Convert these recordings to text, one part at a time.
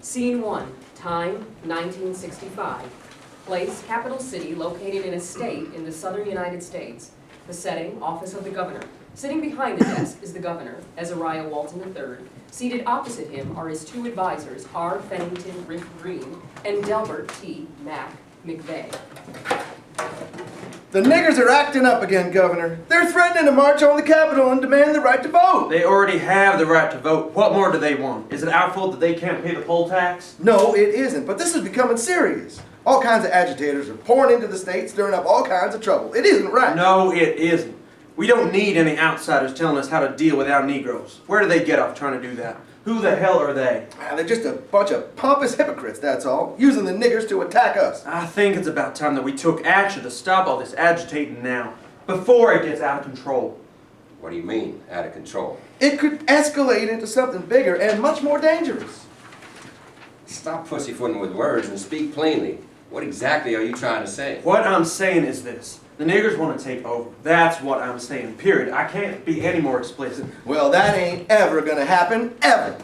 Scene 1, time 1965. Place, capital city, located in a state in the southern United States. The setting, office of the governor. Sitting behind the desk is the governor, Azariah Walton III. Seated opposite him are his two advisors, R. Bennington Rick Green and Delbert T. Mack McVeigh. The niggers are acting up again, Governor. They're threatening to march on the Capitol and demand the right to vote. They already have the right to vote. What more do they want? Is it our fault that they can't pay the poll tax? No, it isn't, but this is becoming serious. All kinds of agitators are pouring into the state, stirring up all kinds of trouble. It isn't right. No, it isn't. We don't need any outsiders telling us how to deal with our Negroes. Where do they get off trying to do that? Who the hell are they? They're just a bunch of pompous hypocrites, that's all, using the niggers to attack us. I think it's about time that we took action to stop all this agitating now, before it gets out of control. What do you mean, out of control? It could escalate into something bigger and much more dangerous. Stop pussyfooting with words and speak plainly. What exactly are you trying to say? What I'm saying is this. The niggers want to take over. That's what I'm saying, period. I can't be any more explicit. Well, that ain't ever gonna happen, ever.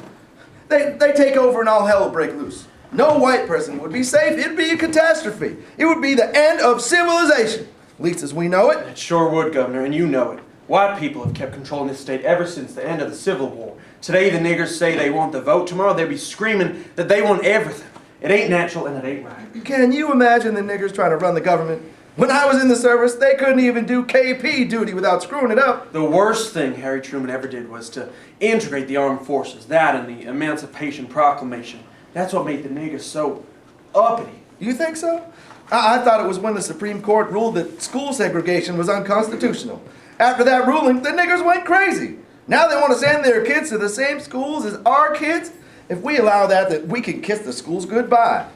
They take over and all hell will break loose. No white person would be safe. It'd be a catastrophe. It would be the end of civilization, at least as we know it. It sure would, Governor, and you know it. White people have kept controlling this state ever since the end of the Civil War. Today the niggers say they want the vote. Tomorrow they'll be screaming that they want everything. It ain't natural and it ain't right. Can you imagine the niggers trying to run the government? When I was in the service, they couldn't even do KP duty without screwing it up. The worst thing Harry Truman ever did was to integrate the armed forces. That and the Emancipation Proclamation. That's what made the niggers so uppity. You think so? I thought it was when the Supreme Court ruled that school segregation was unconstitutional. After that ruling, the niggers went crazy. Now they want to send their kids to the same schools as our kids? If we allow that we can kiss the schools goodbye.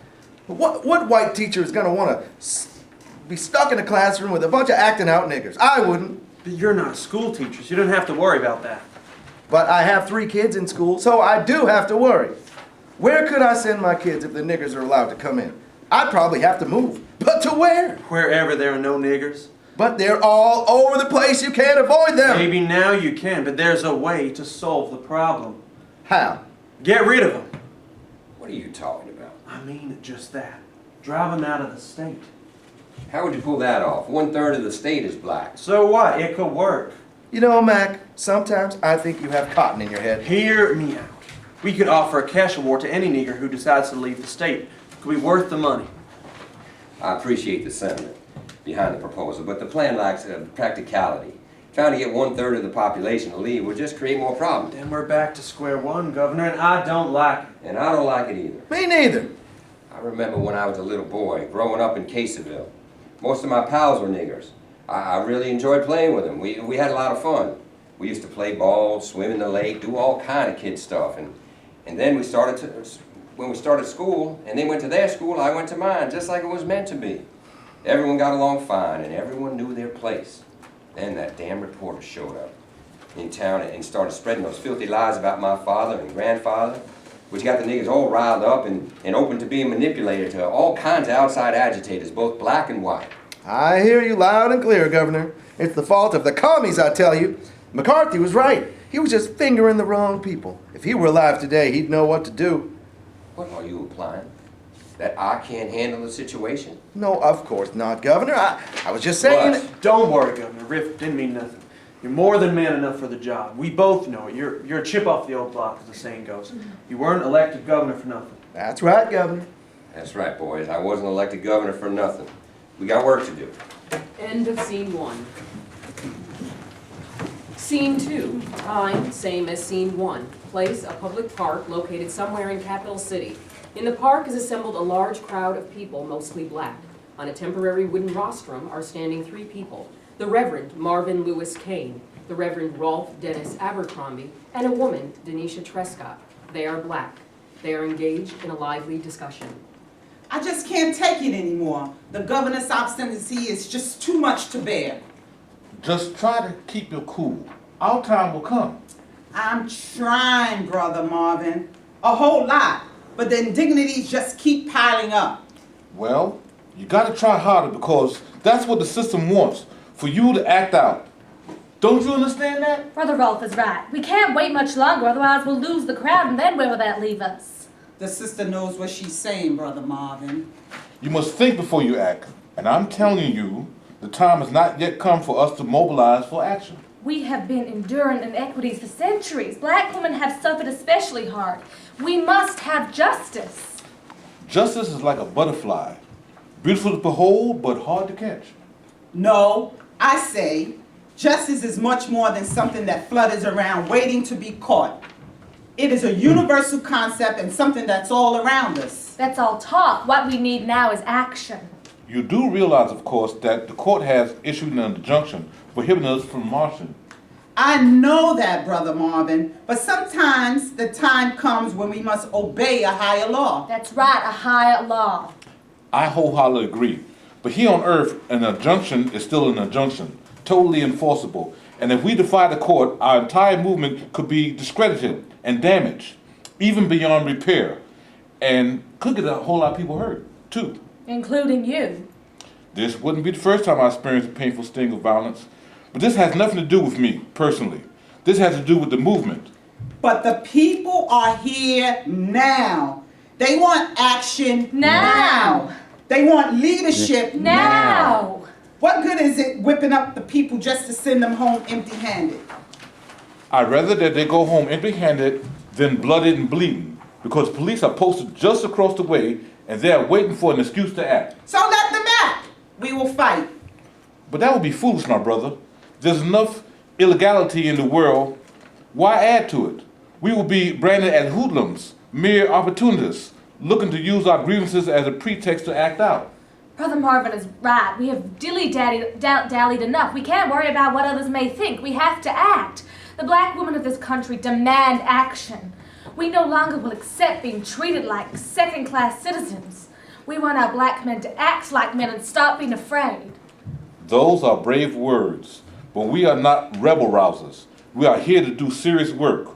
What white teacher is going to want to be stuck in a classroom with a bunch of acting out niggers? I wouldn't. But you're not school teachers. You don't have to worry about that. But I have 3 kids in school, so I do have to worry. Where could I send my kids if the niggers are allowed to come in? I'd probably have to move. But to where? Wherever there are no niggers. But they're all over the place. You can't avoid them. Maybe now you can, but there's a way to solve the problem. How? Get rid of them. What are you talking about? I mean just that. Drive them out of the state. How would you pull that off? 1/3 of the state is black. So what? It could work. You know, Mac, sometimes I think you have cotton in your head. Hear me out. We could offer a cash award to any nigger who decides to leave the state. It could be worth the money. I appreciate the sentiment behind the proposal, but the plan lacks practicality. Trying to get 1/3 of the population to leave would just create more problems. Then we're back to square one, Governor, and I don't like it. And I don't like it either. Me neither. I remember when I was a little boy, growing up in Caseyville. Most of my pals were niggers. I really enjoyed playing with them. We had a lot of fun. We used to play ball, swim in the lake, do all kind of kid stuff. And then when we started school, and they went to their school, I went to mine, just like it was meant to be. Everyone got along fine, and everyone knew their place. Then that damn reporter showed up in town and started spreading those filthy lies about my father and grandfather, which got the niggers all riled up and open to being manipulated to all kinds of outside agitators, both black and white. I hear you loud and clear, Governor. It's the fault of the commies, I tell you. McCarthy was right. He was just fingering the wrong people. If he were alive today, he'd know what to do. What are you implying? That I can't handle the situation? No, of course not, Governor. I was just saying... What? Don't worry, Governor. Riff didn't mean nothing. You're more than man enough for the job. We both know it. You're a chip off the old block, as the saying goes. You weren't elected governor for nothing. That's right, Governor. That's right, boys. I wasn't elected governor for nothing. We got work to do. End of scene 1. Scene 2, time same as scene 1. Place, a public park located somewhere in Capital City. In the park is assembled a large crowd of people, mostly black. On a temporary wooden rostrum are standing 3 people. The Reverend Marvin Lewis Kane, the Reverend Rolf Dennis Abercrombie, and a woman, Denisha Trescott. They are black. They are engaged in a lively discussion. I just can't take it anymore. The governor's obstinacy is just too much to bear. Just try to keep your cool. Our time will come. I'm trying, Brother Marvin. A whole lot. But the indignities just keep piling up. Well, you gotta try harder because that's what the system wants, for you to act out. Don't you understand that? Brother Rolf is right. We can't wait much longer, otherwise we'll lose the crowd, and then where will that leave us? The sister knows what she's saying, Brother Marvin. You must think before you act. And I'm telling you, the time has not yet come for us to mobilize for action. We have been enduring inequities for centuries. Black women have suffered especially hard. We must have justice. Justice is like a butterfly, beautiful to behold, but hard to catch. No, I say justice is much more than something that flutters around waiting to be caught. It is a universal concept and something that's all around us. That's all talk. What we need now is action. You do realize, of course, that the court has issued an injunction prohibiting us from marching. I know that, Brother Marvin, but sometimes the time comes when we must obey a higher law. That's right, a higher law. I wholeheartedly agree. But here on earth, an injunction is still an injunction, totally enforceable. And if we defy the court, our entire movement could be discredited and damaged, even beyond repair, and could get a whole lot of people hurt, too. Including you. This wouldn't be the first time I experienced a painful sting of violence, but this has nothing to do with me, personally. This has to do with the movement. But the people are here now. They want action Now. They want leadership Now. What good is it whipping up the people just to send them home empty-handed? I'd rather that they go home empty-handed than blooded and bleeding, because police are posted just across the way and they are waiting for an excuse to act. So let them act. We will fight. But that would be foolish, my brother. There's enough illegality in the world. Why add to it? We will be branded as hoodlums, mere opportunists, looking to use our grievances as a pretext to act out. Brother Marvin is right. We have dilly-dallied enough. We can't worry about what others may think. We have to act. The black women of this country demand action. We no longer will accept being treated like second-class citizens. We want our black men to act like men and stop being afraid. Those are brave words, but we are not rebel rousers. We are here to do serious work.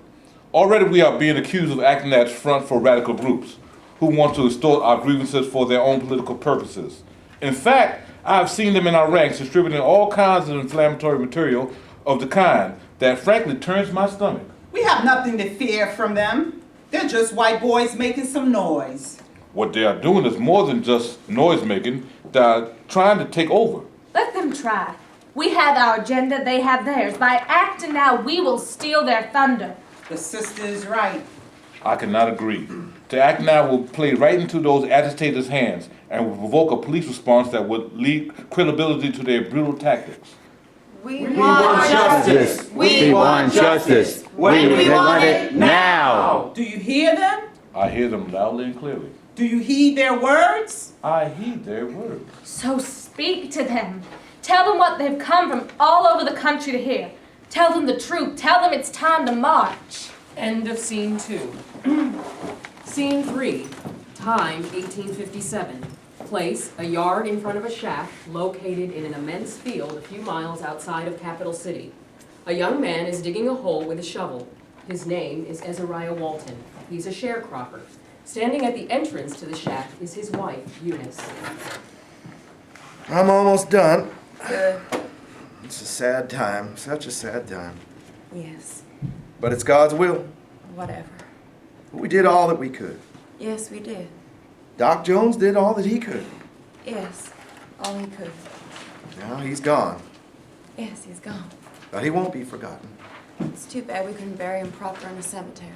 Already we are being accused of acting as front for radical groups who want to extort our grievances for their own political purposes. In fact, I have seen them in our ranks distributing all kinds of inflammatory material of the kind that frankly turns my stomach. We have nothing to fear from them. They're just white boys making some noise. What they are doing is more than just noise making. They are trying to take over. Let them try. We have our agenda, they have theirs. By acting now, we will steal their thunder. The sister is right. I cannot agree. To act now will play right into those agitators' hands and will provoke a police response that would lead credibility to their brutal tactics. We want justice. We want justice. We want it now. Do you hear them? I hear them loudly and clearly. Do you heed their words? I heed their words. So speak to them. Tell them what they've come from all over the country to hear. Tell them the truth. Tell them it's time to march. End of scene 2. Scene 3. Time 1857. Place, a yard in front of a shack located in an immense field a few miles outside of Capital City. A young man is digging a hole with a shovel. His name is Ezariah Walton. He's a sharecropper. Standing at the entrance to the shack is his wife, Eunice. I'm almost done. Good. It's a sad time, such a sad time. Yes. But it's God's will. Whatever. We did all that we could. Yes, we did. Doc Jones did all that he could. Yes. All he could. Now he's gone, Yes, he's gone. but he won't be forgotten. It's too bad we couldn't bury him proper in a cemetery.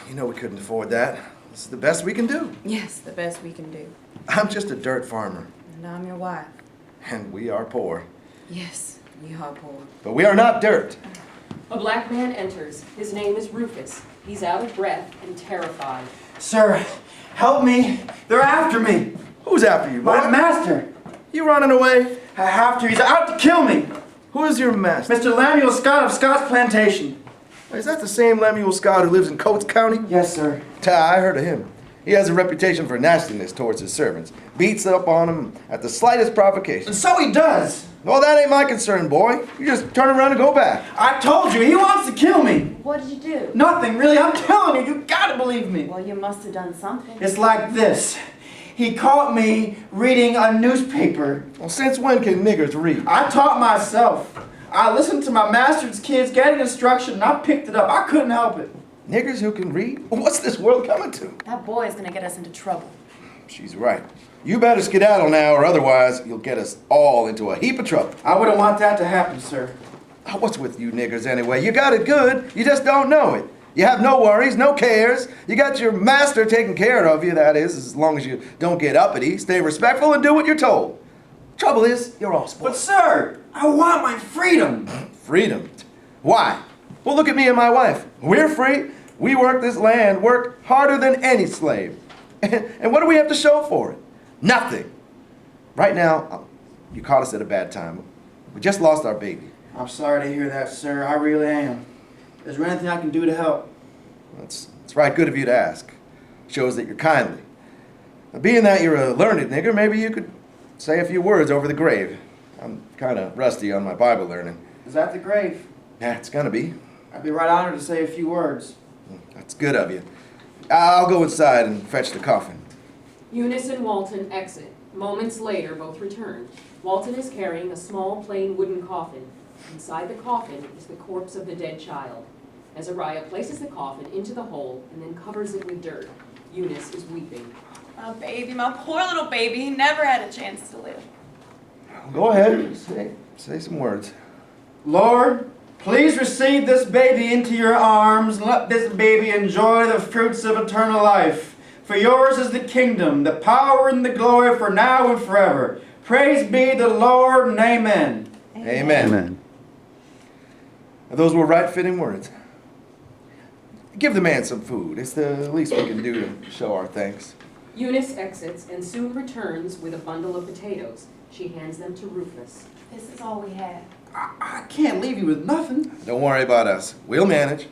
You know we couldn't afford that. This is the best we can do. Yes, the best we can do. I'm just a dirt farmer, And I'm your wife. and we are poor. Yes, we are poor. But we are not dirt. A black man enters. His name is Rufus. He's out of breath and terrified. Sir, help me. They're after me. Who's after you, boy? My master. You running away? I have to. He's out to kill me. Who is your master? Mr. Lemuel Scott of Scott's Plantation. Is that the same Lemuel Scott who lives in Coates County? Yes, sir. I heard of him. He has a reputation for nastiness towards his servants. Beats up on them at the slightest provocation. And so he does. Well, that ain't my concern, boy. You just turn around and go back. I told you, he wants to kill me. What did you do? Nothing, really. I'm telling you, you gotta believe me. Well, you must have done something. It's like this. He caught me reading a newspaper. Well, since when can niggers read? I taught myself. I listened to my master's kids getting instruction and I picked it up. I couldn't help it. Niggers who can read? What's this world coming to? That boy is gonna get us into trouble. She's right. You better skedaddle now, or otherwise you'll get us all into a heap of trouble. I wouldn't want that to happen, sir. Oh, what's with you niggers anyway? You got it good, you just don't know it. You have no worries, no cares. You got your master taking care of you, that is, as long as you don't get uppity, stay respectful, and do what you're told. Trouble is, you're all spoiled. But sir, I want my freedom. Freedom? Why? Well, look at me and my wife. We're free. We work this land, work harder than any slave. And what do we have to show for it? Nothing. Right now, you caught us at a bad time. We just lost our baby. I'm sorry to hear that, sir. I really am. Is there anything I can do to help? It's right good of you to ask. Shows that you're kindly. Now, being that you're a learned nigger, maybe you could say a few words over the grave. I'm kind of rusty on my Bible learning. Is that the grave? Yeah, it's gonna be. I'd be right honored to say a few words. That's good of you. I'll go inside and fetch the coffin. Eunice and Walton exit. Moments later, both return. Walton is carrying a small, plain wooden coffin. Inside the coffin is the corpse of the dead child. Azariah places the coffin into the hole and then covers it with dirt. Eunice is weeping. My baby, my poor little baby, he never had a chance to live. Go ahead, say some words. Lord, please receive this baby into your arms and let this baby enjoy the fruits of eternal life. For yours is the kingdom, the power and the glory for now and forever. Praise be the Lord and amen. Amen. Amen. Those were right fitting words. Give the man some food. It's the least we can do to show our thanks. Eunice exits and soon returns with a bundle of potatoes. She hands them to Rufus. This is all we have. I can't leave you with nothing. Don't worry about us. We'll manage.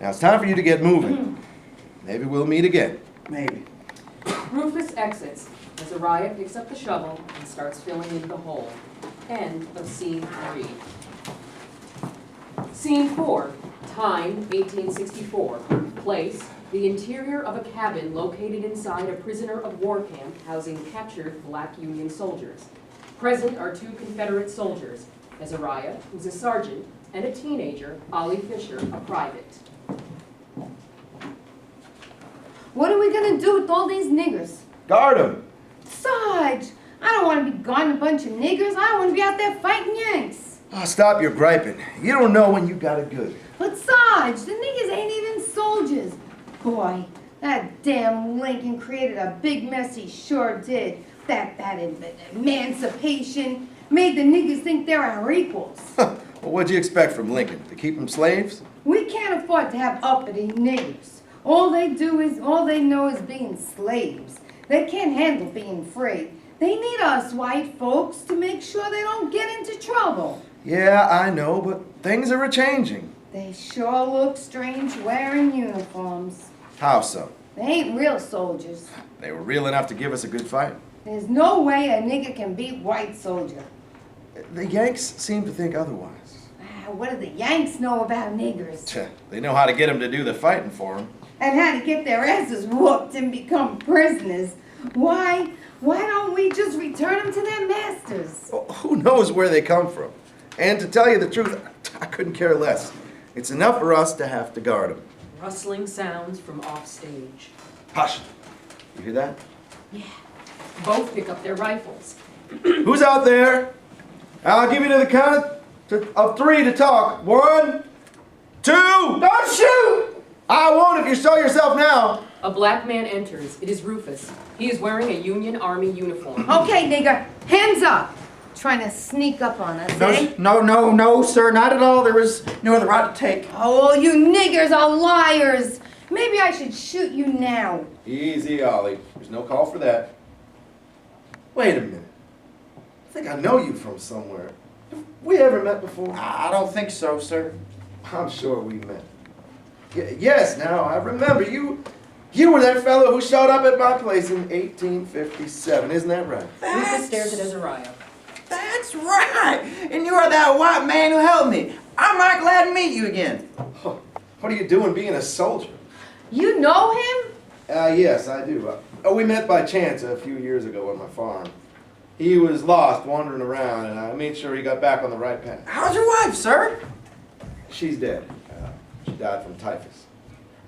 Now it's time for you to get moving. Maybe we'll meet again. Maybe. Rufus exits. Azariah picks up the shovel and starts filling in the hole. End of scene 3. Scene 4. Time, 1864. Place, the interior of a cabin located inside a prisoner of war camp housing captured black Union soldiers. Present are 2 Confederate soldiers, Azariah, who's a sergeant, and a teenager, Ollie Fisher, a private. What are we gonna do with all these niggers? Guard him. Sarge, I don't want to be guarding a bunch of niggers. I want to be out there fighting Yanks. Oh, stop your griping. You don't know when you got it good. But Sarge, the niggers ain't even soldiers. Boy, that damn Lincoln created a big mess, he sure did. That emancipation made the niggers think they're our equals. Well, what'd you expect from Lincoln? To keep them slaves? We can't afford to have uppity niggers. All they know is being slaves. They can't handle being free. They need us white folks to make sure they don't get into trouble. Yeah, I know, but things are a-changing. They sure look strange wearing uniforms. How so? They ain't real soldiers. They were real enough to give us a good fight. There's no way a nigger can beat white soldier. The Yanks seem to think otherwise. What do the Yanks know about niggers? They know how to get them to do the fighting for them. And how to get their asses whooped and become prisoners. Why don't we just return them to their masters? Well, who knows where they come from? And to tell you the truth, I couldn't care less. It's enough for us to have to guard them. Rustling sounds from offstage. Hush. You hear that? Yeah. Both pick up their rifles. Who's out there? I'll give you to the count of 3 to talk. 1, 2. Don't shoot! I won't if you show yourself now. A black man enters. It is Rufus. He is wearing a Union Army uniform. Okay, nigger, hands up. Trying to sneak up on us, eh? No, sir, not at all. There was no other route to take. Oh, you niggers are liars. Maybe I should shoot you now. Easy, Ollie. There's no call for that. Wait a minute. I think I know you from somewhere. Have we ever met before? I don't think so, sir. I'm sure we met. Yes, now I remember. You were that fellow who showed up at my place in 1857, isn't that right? Rufus stares at Azariah. That's right! And you are that white man who helped me. I'm right glad to meet you again. Oh, what are you doing being a soldier? You know him? Yes, I do. We met by chance a few years ago on my farm. He was lost, wandering around, and I made sure he got back on the right path. How's your wife, sir? She's dead. She died from typhus.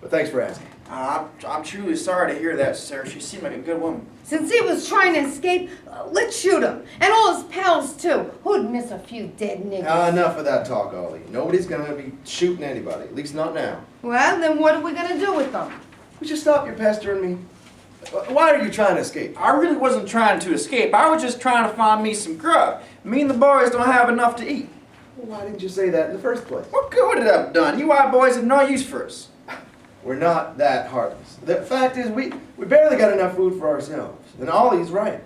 But thanks for asking. I'm truly sorry to hear that, sir. She seemed like a good woman. Since he was trying to escape, let's shoot him. And all his pals, too. Who'd miss a few dead niggas? Enough of that talk, Ollie. Nobody's gonna be shooting anybody, at least not now. Well, then what are we gonna do with them? Would you stop your pestering me? Why are you trying to escape? I really wasn't trying to escape. I was just trying to find me some grub. Me and the boys don't have enough to eat. Well, why didn't you say that in the first place? What good would it have done? You white boys have no use for us. We're not that heartless. The fact is, we barely got enough food for ourselves. And Ollie's right.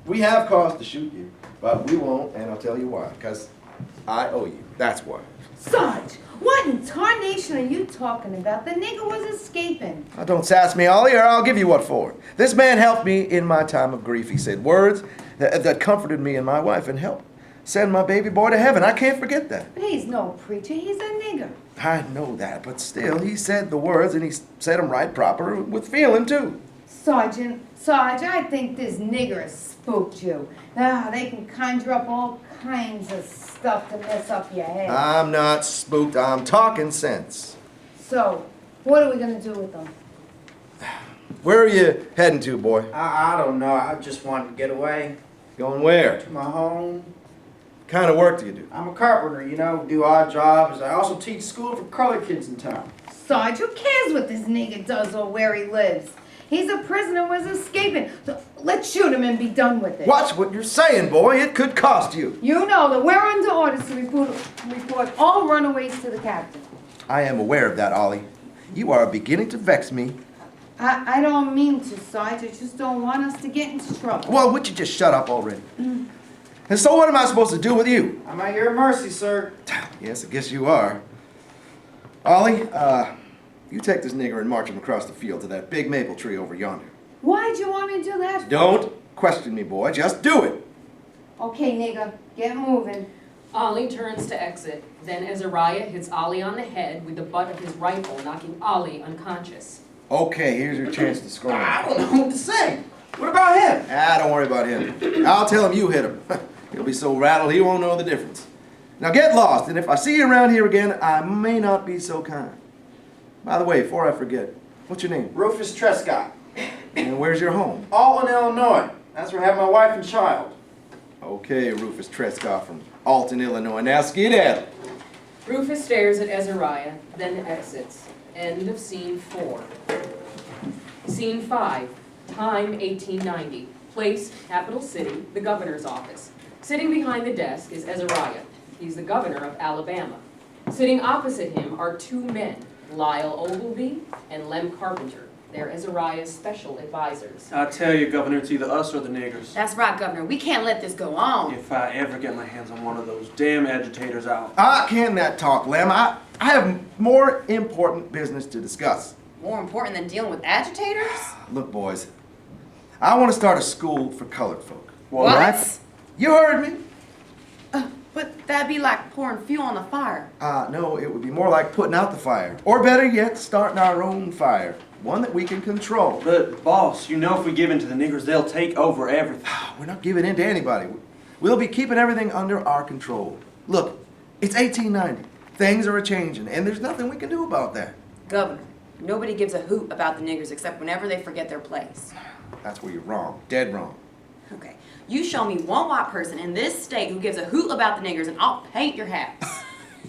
We have cause to shoot you, but we won't, and I'll tell you why. Because I owe you. That's why. Sarge, what in tarnation are you talking about? The nigger was escaping. Now, don't sass me, Ollie, or I'll give you what for. This man helped me in my time of grief. He said words that comforted me and my wife and helped send my baby boy to heaven. I can't forget that. But he's no preacher, he's a nigger. I know that, but still, he said the words, and he said them right proper, with feeling, too. Sarge, I think this nigger has spooked you. They can conjure up all kinds of stuff to mess up your head. I'm not spooked. I'm talking sense. So, what are we gonna do with them? Where are you heading to, boy? I don't know. I just wanted to get away. Going where? To my home. What kind of work do you do? I'm a carpenter, you know, do odd jobs. I also teach school for colored kids in town. Sarge, who cares what this nigger does or where he lives? He's a prisoner, was escaping. So let's shoot him and be done with it. Watch what you're saying, boy. It could cost you. You know that we're under orders to report all runaways to the captain. I am aware of that, Ollie. You are beginning to vex me. I don't mean to, Sarge. I just don't want us to get into trouble. Well, would you just shut up already? And so what am I supposed to do with you? I'm at your mercy, sir. Yes, I guess you are. Ollie, you take this nigger and march him across the field to that big maple tree over yonder. Why'd you want me to do that? Don't question me, boy. Just do it. Okay, nigger, get moving. Ollie turns to exit. Then Azariah hits Ollie on the head with the butt of his rifle, knocking Ollie unconscious. Okay, here's your chance to score. I don't know what to say. What about him? Don't worry about him. I'll tell him you hit him. He'll be so rattled he won't know the difference. Now get lost, and if I see you around here again, I may not be so kind. By the way, before I forget, what's your name? Rufus Trescott. And where's your home? Alton, Illinois. That's where I have my wife and child. Okay, Rufus Trescott from Alton, Illinois. Now skedaddle. Rufus stares at Azariah, then exits. End of scene 4. Scene 5. Time 1890. Place, capital city, the governor's office. Sitting behind the desk is Azariah. He's the governor of Alabama. Sitting opposite him are 2 men, Lyle Ogilvy and Lem Carpenter. They're Azariah's special advisors. I tell you, Governor, it's either us or the niggers. That's right, Governor. We can't let this go on. If I ever get my hands on one of those damn agitators, I'll... Can that talk, Lem? I have more important business to discuss. More important than dealing with agitators? Look, boys, I want to start a school for colored folk. What? You heard me. But that'd be like pouring fuel on the fire. No, it would be more like putting out the fire. Or better yet, starting our own fire. One that we can control. But, boss, you know if we give in to the niggers, they'll take over everything. We're not giving in to anybody. We'll be keeping everything under our control. Look, it's 1890. Things are a-changing, and there's nothing we can do about that. Governor, nobody gives a hoot about the niggers except whenever they forget their place. That's where you're wrong. Dead wrong. Okay, you show me one white person in this state who gives a hoot about the niggers and I'll paint your house.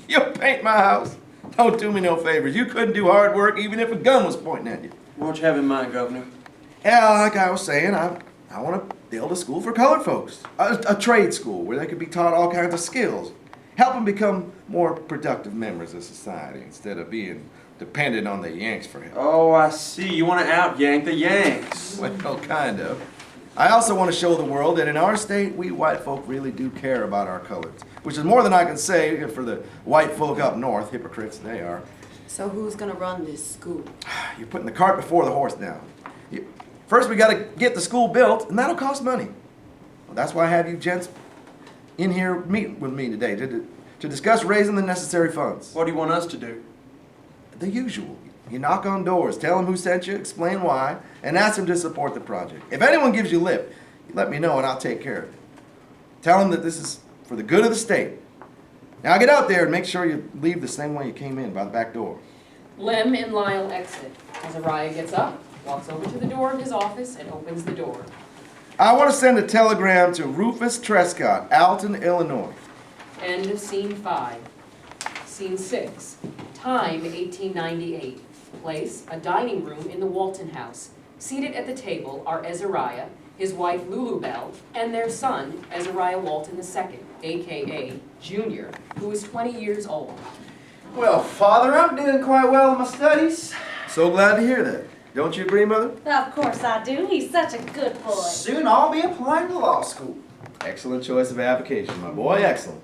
You'll paint my house? Don't do me no favors. You couldn't do hard work even if a gun was pointing at you. What you have in mind, Governor? Yeah, like I was saying, I want to build a school for colored folks. A trade school where they could be taught all kinds of skills. Help them become more productive members of society instead of being dependent on the Yanks for help. Oh, I see. You want to out-yank the Yanks. Well, kind of. I also want to show the world that in our state, we white folk really do care about our coloreds, which is more than I can say for the white folk up north. Hypocrites they are. So who's gonna run this school? You're putting the cart before the horse now. First, we got to get the school built, and that'll cost money. Well, that's why I have you gents in here meeting with me today to discuss raising the necessary funds. What do you want us to do? The usual. You knock on doors, tell them who sent you, explain why, and ask them to support the project. If anyone gives you lip, you let me know and I'll take care of it. Tell them that this is for the good of the state. Now get out there and make sure you leave the same way you came in, by the back door. Lem and Lyle exit. Azariah gets up, walks over to the door of his office, and opens the door. I want to send a telegram to Rufus Trescott, Alton, Illinois. End of scene 5. Scene 6. Time 1898. Place, a dining room in the Walton house. Seated at the table are Azariah, his wife Lulu Bell, and their son, Azariah Walton II, a.k.a. Junior, who is 20 years old. Well, Father, I'm doing quite well in my studies. So glad to hear that. Don't you agree, Mother? Of course I do. He's such a good boy. Soon I'll be applying to law school. Excellent choice of avocation, my boy. Excellent.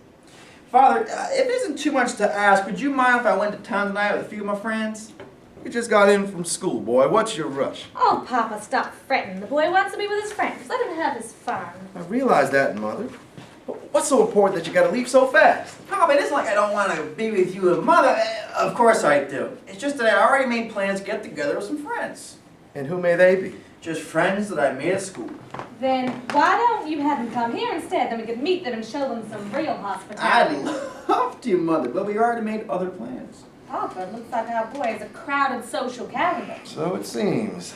Father, if it isn't too much to ask, would you mind if I went to town tonight with a few of my friends? You just got in from school, boy. What's your rush? Oh, Papa, stop fretting. The boy wants to be with his friends. Let him have his fun. I realize that, Mother. But what's so important that you gotta leave so fast? Papa, it isn't like I don't want to be with you and Mother. Of course I do. It's just that I already made plans to get together with some friends. And who may they be? Just friends that I made at school. Then why don't you have them come here instead? Then we could meet them and show them some real hospitality. I'd love to, Mother, but we already made other plans. Papa, it looks like our boy has a crowded social calendar. So it seems.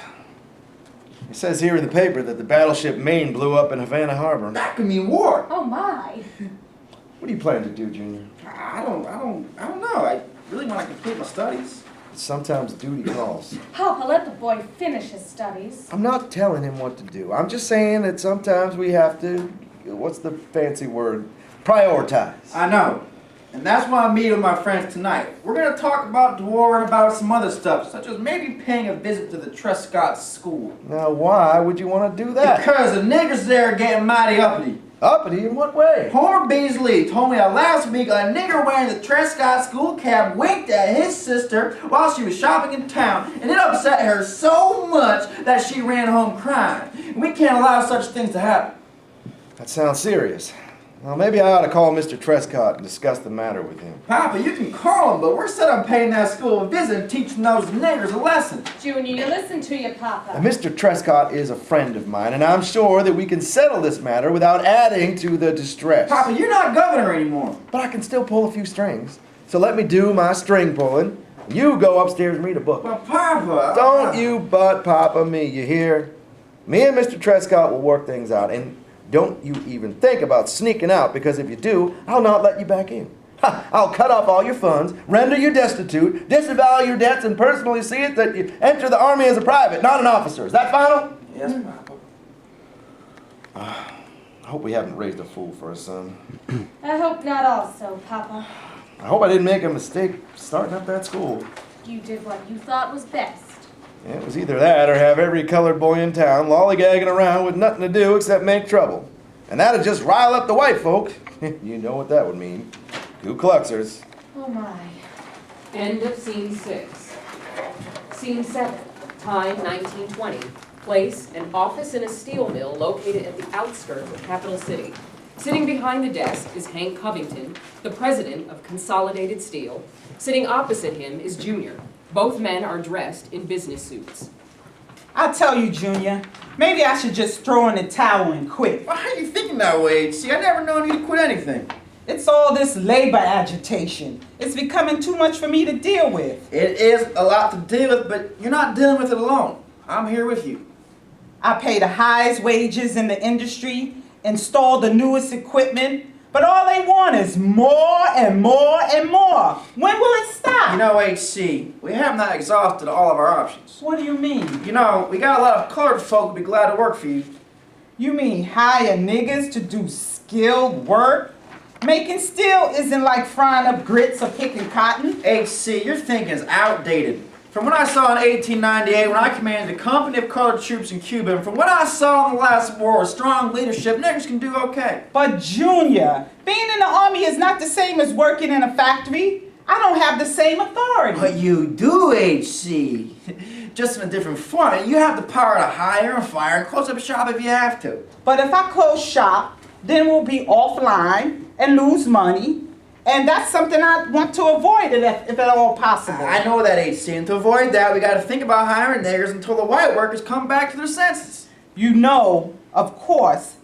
It says here in the paper that the battleship Maine blew up in Havana Harbor. That could mean war. Oh my. What do you plan to do, Junior? I don't know. I really want to complete my studies. Sometimes duty calls. Papa, let the boy finish his studies. I'm not telling him what to do. I'm just saying that sometimes we have to, what's the fancy word? Prioritize. I know. And that's why I'm meeting with my friends tonight. We're going to talk about the war and about some other stuff, such as maybe paying a visit to the Trescott school. Now, why would you want to do that? Because the niggers there are getting mighty uppity. Uppity? In what way? Homer Beasley told me that last week a nigger wearing the Trescott school cap winked at his sister while she was shopping in town, and it upset her so much that she ran home crying. We can't allow such things to happen. That sounds serious. Well, maybe I ought to call Mr. Trescott and discuss the matter with him. Papa, you can call him, but we're set on paying that school a visit and teaching those niggers a lesson. Junior, you listen to your Papa. Now, Mr. Trescott is a friend of mine, and I'm sure that we can settle this matter without adding to the distress. Papa, you're not governor anymore. But I can still pull a few strings. So let me do my string pulling. You go upstairs and read a book. But Papa... Don't you but Papa me, you hear? Me and Mr. Trescott will work things out, and don't you even think about sneaking out, because if you do, I'll not let you back in. Ha, I'll cut off all your funds, render you destitute, disavow your debts, and personally see it that you enter the army as a private, not an officer. Is that final? Yes, Papa. I hope we haven't raised a fool for a son. I hope not also, Papa. I hope I didn't make a mistake starting up that school. You did what you thought was best. Yeah, it was either that or have every colored boy in town lollygagging around with nothing to do except make trouble. And that'd just rile up the white folk. You know what that would mean. Ku Kluxers. Oh my. End of scene 6. Scene 7. Time 1920. Place, an office in a steel mill located at the outskirts of Capital City. Sitting behind the desk is Hank Covington, the president of Consolidated Steel. Sitting opposite him is Junior. Both men are dressed in business suits. I tell you, Junior, maybe I should just throw in the towel and quit. Why are you thinking that way? See, I never known you to quit anything. It's all this labor agitation. It's becoming too much for me to deal with. It is a lot to deal with, but you're not dealing with it alone. I'm here with you. I pay the highest wages in the industry, install the newest equipment, but all they want is more and more and more. When will it stop? You know, HC, we have not exhausted all of our options. What do you mean? You know, we got a lot of colored folk who'd be glad to work for you. You mean hire niggas to do skilled work? Making steel isn't like frying up grits or picking cotton. HC, your thinking is outdated. From what I saw in 1898 when I commanded a company of colored troops in Cuba, and from what I saw in the last war with strong leadership, niggers can do okay. But Junior, being in the army is not the same as working in a factory. I don't have the same authority. But you do, HC. Just in a different form. You have the power to hire and fire and close up shop if you have to. But if I close shop, then we'll be offline and lose money. And that's something I want to avoid if at all possible. I know that, HC, and to avoid that, we got to think about hiring niggers until the white workers come back to their senses. You know, of course,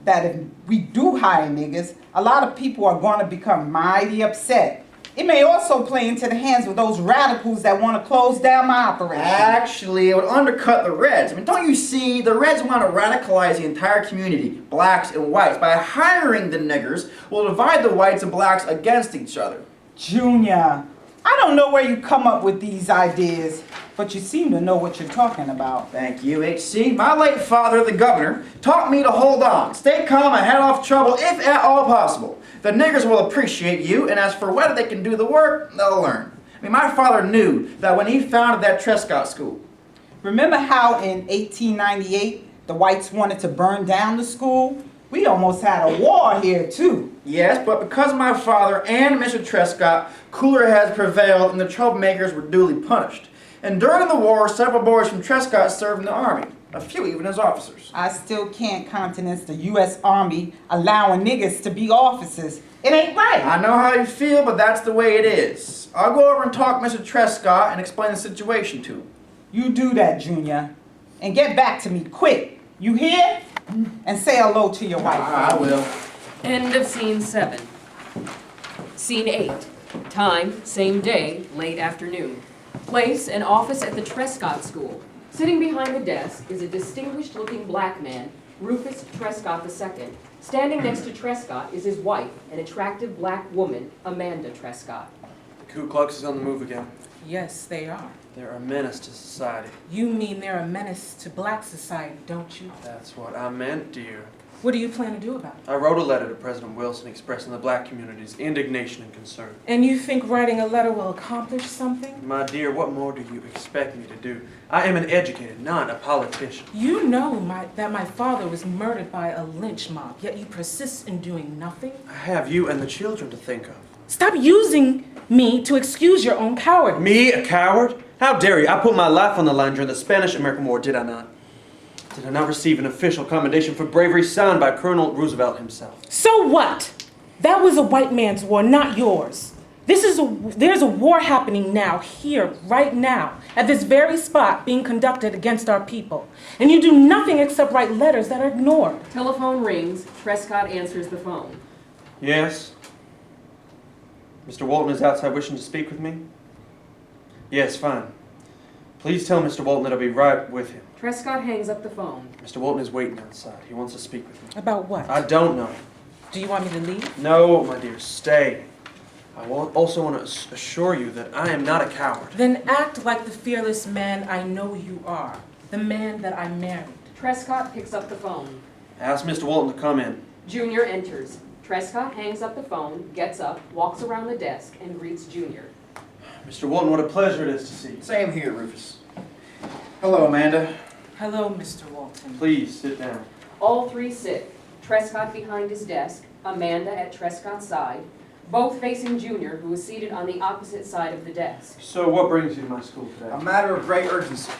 that if we do hire niggas, a lot of people are going to become mighty upset. It may also play into the hands of those radicals that want to close down my operation. Actually, it would undercut the Reds. I mean, don't you see? The Reds want to radicalize the entire community, blacks and whites. By hiring the niggers, we'll divide the whites and blacks against each other. Junior, I don't know where you come up with these ideas, but you seem to know what you're talking about. Thank you, HC. My late father, the governor, taught me to hold on, stay calm, and head off trouble if at all possible. The niggers will appreciate you, and as for whether they can do the work, they'll learn. I mean, my father knew that when he founded that Trescott school. Remember how in 1898 the whites wanted to burn down the school? We almost had a war here too. Yes, but because of my father and Mr. Trescott, cooler heads prevailed and the troublemakers were duly punished. And during the war, several boys from Trescott served in the army, a few even as officers. I still can't countenance the U.S. Army allowing niggers to be officers. It ain't right. I know how you feel, but that's the way it is. I'll go over and talk to Mr. Trescott and explain the situation to him. You do that, Junior, and get back to me quick. You hear? And say hello to your wife. I will. End of scene 7. Scene 8. Time, same day, late afternoon. Place, an office at the Trescott School. Sitting behind the desk is a distinguished-looking black man, Rufus Trescott II. Standing next to Trescott is his wife, an attractive black woman, Amanda Trescott. The Ku Klux is on the move again. Yes, they are. They're a menace to society. You mean they're a menace to black society, don't you? That's what I meant, dear. What do you plan to do about it? I wrote a letter to President Wilson expressing the black community's indignation and concern. And you think writing a letter will accomplish something? My dear, what more do you expect me to do? I am an educator, not a politician. You know that my father was murdered by a lynch mob, yet you persist in doing nothing? I have you and the children to think of. Stop using me to excuse your own cowardice. Me, a coward? How dare you? I put my life on the line during the Spanish-American War, did I not? Did I not receive an official commendation for bravery signed by Colonel Roosevelt himself? So what? That was a white man's war, not yours. There's a war happening now, here, right now, at this very spot being conducted against our people. And you do nothing except write letters that are ignored. Telephone rings. Trescott answers the phone. Yes? Mr. Walton is outside wishing to speak with me? Yes, fine. Please tell Mr. Walton that I'll be right with him. Trescott hangs up the phone. Mr. Walton is waiting outside. He wants to speak with me. About what? I don't know. Do you want me to leave? No, my dear, stay. I also want to assure you that I am not a coward. Then act like the fearless man I know you are. The man that I married. Trescott picks up the phone. Ask Mr. Walton to come in. Junior enters. Trescott hangs up the phone, gets up, walks around the desk, and greets Junior. Mr. Walton, what a pleasure it is to see you. Same here, Rufus. Hello, Amanda. Hello, Mr. Walton. Please, sit down. All three sit. Trescott behind his desk, Amanda at Trescott's side, both facing Junior, who is seated on the opposite side of the desk. So what brings you to my school today? A matter of great urgency.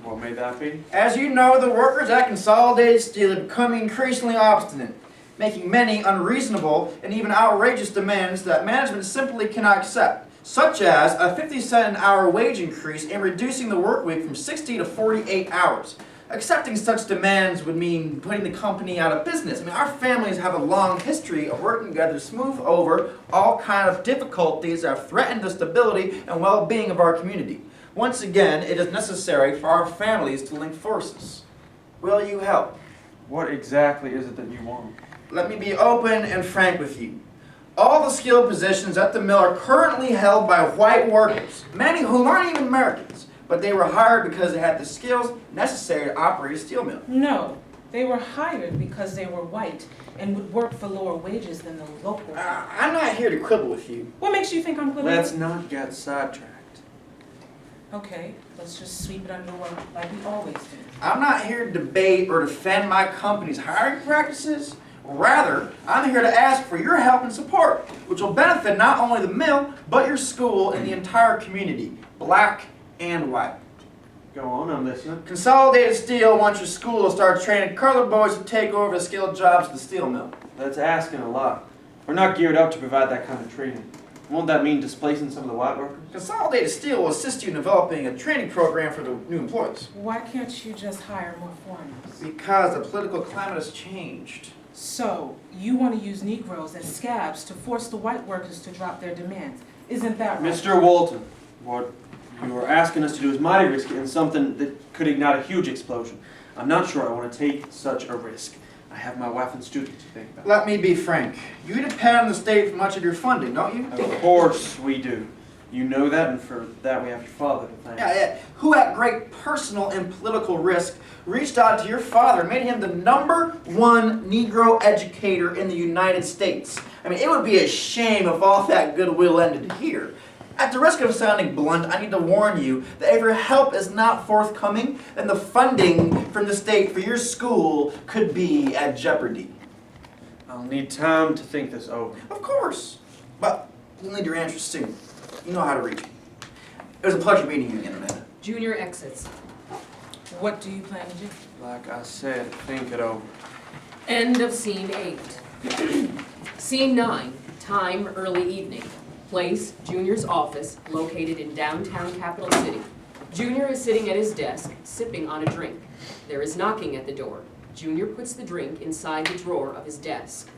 What may that be? As you know, the workers at Consolidated Steel are becoming increasingly obstinate, making many unreasonable and even outrageous demands that management simply cannot accept, such as a 50-cent an hour wage increase and reducing the work week from 60 to 48 hours. Accepting such demands would mean putting the company out of business. I mean, our families have a long history of working together to smooth over all kinds of difficulties that have threatened the stability and well-being of our community. Once again, it is necessary for our families to link forces. Will you help? What exactly is it that you want? Let me be open and frank with you. All the skilled positions at the mill are currently held by white workers, many whom aren't even Americans, but they were hired because they had the skills necessary to operate a steel mill. No, they were hired because they were white and would work for lower wages than the local. I'm not here to quibble with you. What makes you think I'm quibbling? Let's not get sidetracked. Okay, let's just sweep it under the rug like we always do. I'm not here to debate or defend my company's hiring practices. Rather, I'm here to ask for your help and support, which will benefit not only the mill, but your school and the entire community, black and white. Go on, I'm listening. Consolidated Steel wants your school to start training colored boys to take over the skilled jobs at the steel mill. That's asking a lot. We're not geared up to provide that kind of training. Won't that mean displacing some of the white workers? Consolidated Steel will assist you in developing a training program for the new employees. Why can't you just hire more foreigners? Because the political climate has changed. So, you want to use Negroes as scabs to force the white workers to drop their demands. Isn't that right? Mr. Walton, what you are asking us to do is mighty risky and something that could ignite a huge explosion. I'm not sure I want to take such a risk. I have my wife and students to think about. Let me be frank. You depend on the state for much of your funding, don't you? Of course we do. You know that, and for that we have your father to thank. Yeah. Who at great personal and political risk reached out to your father and made him the #1 Negro educator in the United States. I mean, it would be a shame if all that goodwill ended here. At the risk of sounding blunt, I need to warn you that if your help is not forthcoming, then the funding from the state for your school could be at jeopardy. I'll need time to think this over. Of course. But we'll need your answers soon. You know how to reach me. It was a pleasure meeting you again, Amanda. Junior exits. What do you plan to do? Like I said, think it over. End of scene 8. Scene 9, time early evening. Place, Junior's office, located in downtown Capital City. Junior is sitting at his desk, sipping on a drink. There is knocking at the door. Junior puts the drink inside the drawer of his desk.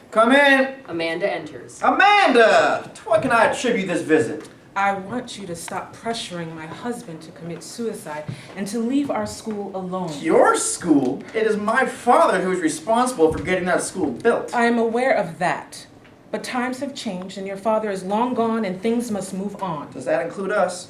Come in. Amanda enters. Amanda! To what can I attribute this visit? I want you to stop pressuring my husband to commit suicide and to leave our school alone. Your school? It is my father who is responsible for getting that school built. I am aware of that. But times have changed and your father is long gone and things must move on. Does that include us?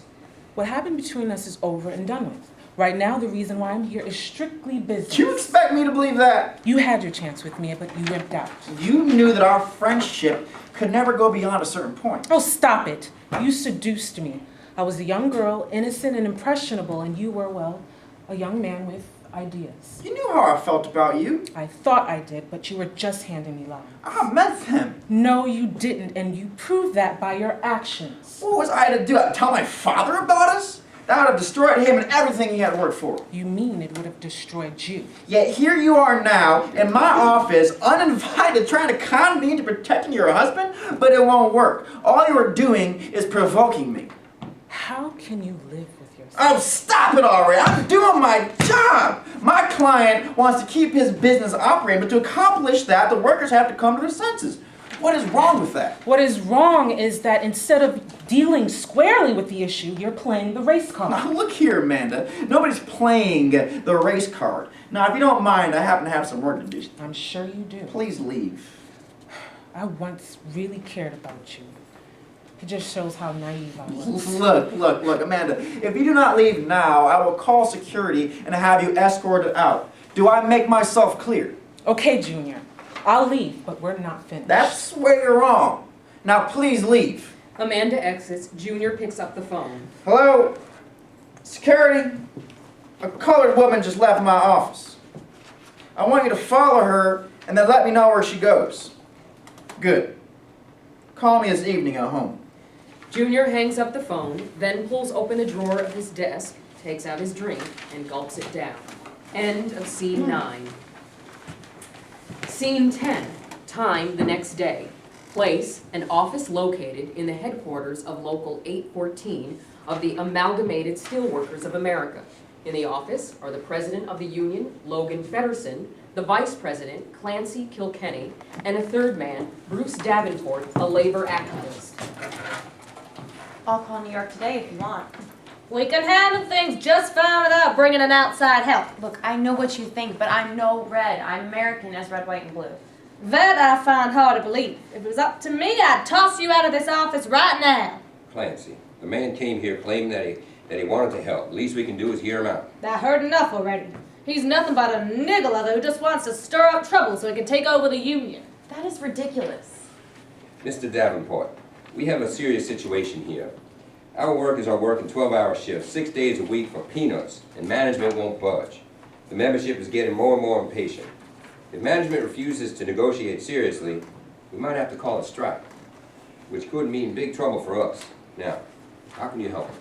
What happened between us is over and done with. Right now, the reason why I'm here is strictly business. Do you expect me to believe that? You had your chance with me, but you wimped out. You knew that our friendship could never go beyond a certain point. Oh, stop it. You seduced me. I was a young girl, innocent and impressionable, and you were, well, a young man with ideas. You knew how I felt about you. I thought I did, but you were just handing me lies. I met them. No, you didn't, and you proved that by your actions. What was I to do? I'd tell my father about us? That would have destroyed him and everything he had worked for. You mean it would have destroyed you? Yet here you are now in my office, uninvited, trying to con me into protecting your husband, but it won't work. All you are doing is provoking me. How can you live with yourself? Oh, stop it already. I'm doing my job. My client wants to keep his business operating, but to accomplish that, the workers have to come to their senses. What is wrong with that? What is wrong is that instead of dealing squarely with the issue, you're playing the race card. Now, look here, Amanda. Nobody's playing the race card. Now, if you don't mind, I happen to have some work to do. I'm sure you do. Please leave. I once really cared about you. It just shows how naive I was. Look, Amanda. If you do not leave now, I will call security and have you escorted out. Do I make myself clear? Okay, Junior. I'll leave, but we're not finished. That's where you're wrong. Now, please leave. Amanda exits. Junior picks up the phone. Hello? Security? A colored woman just left my office. I want you to follow her and then let me know where she goes. Good. Call me this evening at home. Junior hangs up the phone, then pulls open a drawer of his desk, takes out his drink, and gulps it down. End of scene 9. Scene 10, time the next day. Place, an office located in the headquarters of Local 814 of the Amalgamated Steelworkers of America. In the office are the president of the union, Logan Fedderson, the vice president, Clancy Kilkenny, and a third man, Bruce Davenport, a labor activist. I'll call New York today if you want. We can handle things just fine without bringing in outside help. Look, I know what you think, but I'm no red. I'm American as red, white, and blue. That I find hard to believe. If it was up to me, I'd toss you out of this office right now. Clancy, the man came here claiming that he wanted to help. The least we can do is hear him out. I heard enough already. He's nothing but a nigger who just wants to stir up trouble so he can take over the union. That is ridiculous. Mr. Davenport, we have a serious situation here. Our workers are working 12-hour shifts, 6 days a week for peanuts, and management won't budge. The membership is getting more and more impatient. If management refuses to negotiate seriously, we might have to call a strike, which could mean big trouble for us. Now, how can you help us?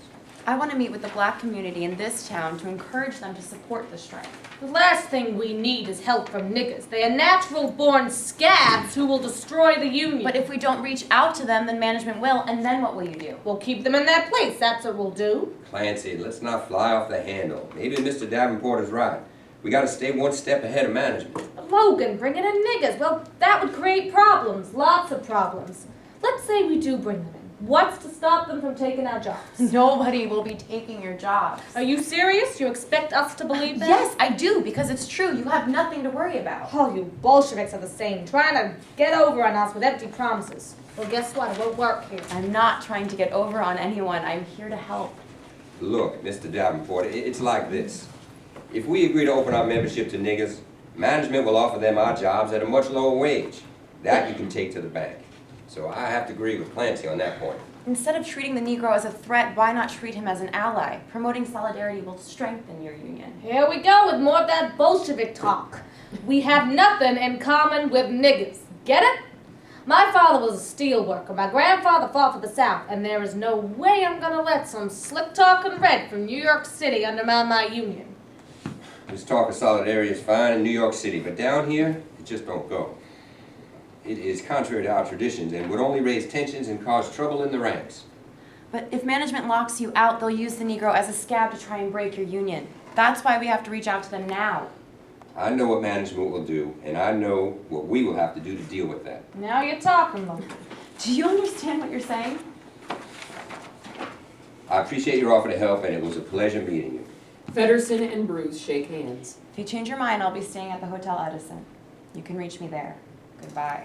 I want to meet with the black community in this town to encourage them to support the strike. The last thing we need is help from niggers. They are natural-born scabs who will destroy the union. But if we don't reach out to them, then management will, and then what will you do? We'll keep them in their place, that's what we'll do. Clancy, let's not fly off the handle. Maybe Mr. Davenport is right. We gotta stay one step ahead of management. Logan, bringing in niggers. Well, that would create problems. Lots of problems. Let's say we do bring them in. What's to stop them from taking our jobs? Nobody will be taking your jobs. Are you serious? You expect us to believe that? Yes, I do, because it's true. You have nothing to worry about. All you Bolsheviks are the same, trying to get over on us with empty promises. Well, guess what? It won't work here. I'm not trying to get over on anyone. I'm here to help. Look, Mr. Davenport, it's like this. If we agree to open our membership to niggers, management will offer them our jobs at a much lower wage. That you can take to the bank. So I have to agree with Clancy on that point. Instead of treating the Negro as a threat, why not treat him as an ally? Promoting solidarity will strengthen your union. Here we go with more of that Bolshevik talk. We have nothing in common with niggers. Get it? My father was a steel worker. My grandfather fought for the South, and there is no way I'm gonna let some slick-talking red from New York City undermine my union. This talk of solidarity is fine in New York City, but down here, it just don't go. It is contrary to our traditions and would only raise tensions and cause trouble in the ranks. But if management locks you out, they'll use the Negro as a scab to try and break your union. That's why we have to reach out to them now. I know what management will do, and I know what we will have to do to deal with that. Now you're talking, Logan. Do you understand what you're saying? I appreciate your offer to help, and it was a pleasure meeting you. Feddersen and Bruce shake hands. If you change your mind, I'll be staying at the Hotel Edison. You can reach me there. Goodbye.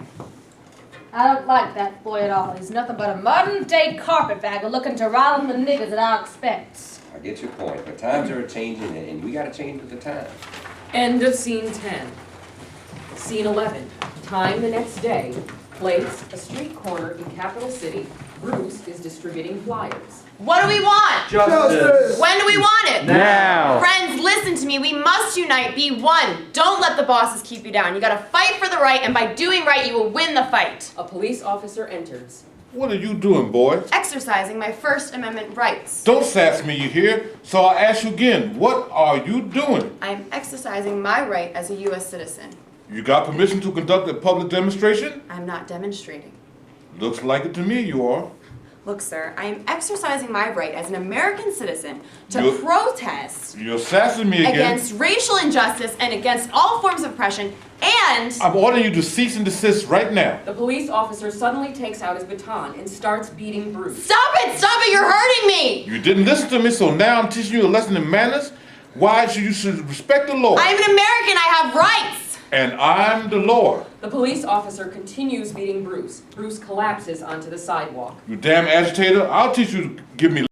I don't like that boy at all. He's nothing but a modern-day carpetbagger looking to rile in the niggers at our expense. I get your point, but times are changing, and we gotta change with the times. End of scene 10. Scene 11. Time the next day. Place, a street corner in Capital City. Bruce is distributing flyers. What do we want? Justice! When do we want it? Now! Friends, listen to me. We must unite. Be one. Don't let the bosses keep you down. You gotta fight for the right, and by doing right, you will win the fight. A police officer enters. What are you doing, boy? Exercising my First Amendment rights. Don't sass me, you hear? So I'll ask you again, what are you doing? I'm exercising my right as a U.S. citizen. You got permission to conduct a public demonstration? I'm not demonstrating. Looks like it to me you are. Look, sir, I am exercising my right as an American citizen to You're- protest You're sassing me again. against racial injustice and against all forms of oppression, and I'm ordering you to cease and desist right now. The police officer suddenly takes out his baton and starts beating Bruce. Stop it, you're hurting me! You didn't listen to me, so now I'm teaching you a lesson in manners. Why you should respect the law. I'm an American, I have rights! And I'm the law. The police officer continues beating Bruce. Bruce collapses onto the sidewalk. You damn agitator, I'll teach you to give me